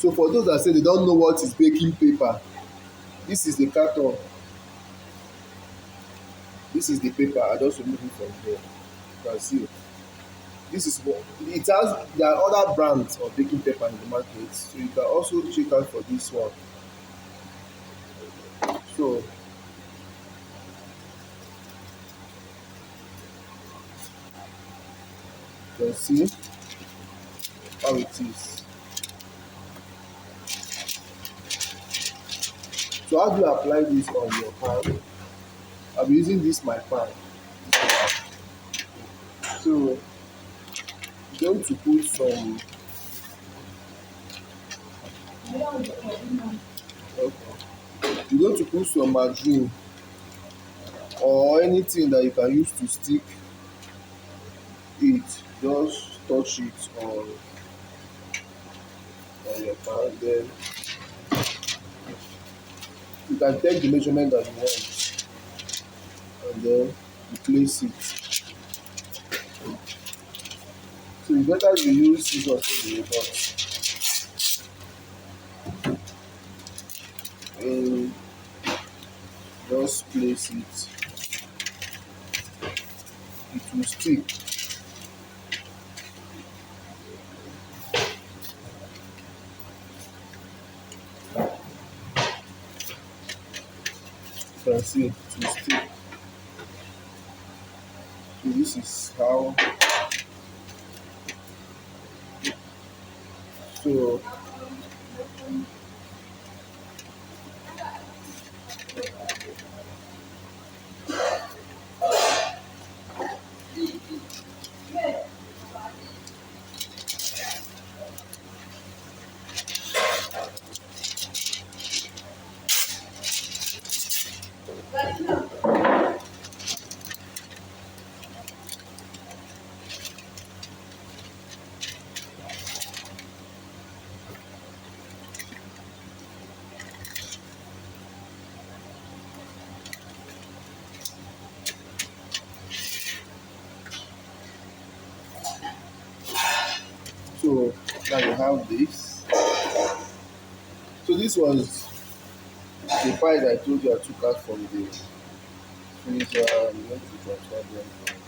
So for those that say they don't know what is baking paper, this is the carton, this is the paper. I just remove it from here. You can see this is what it has. There are other brands of baking paper in the market, so you can also check out for this one. So you can see how it is. So how do you apply this on your pan? I'll be using this my pan. So you're going to put some, okay, you're going to put some margarine or anything that you can use to stick it. Just touch it on your pan. Then you can take the measurement that you want and then you place it. So it's better you use scissors anyway, but just place it. It will stick. You can see it will stick. So this is how. So so now you have this. So this was the pie that I told you I took out from the freezer. I'm going to transfer them.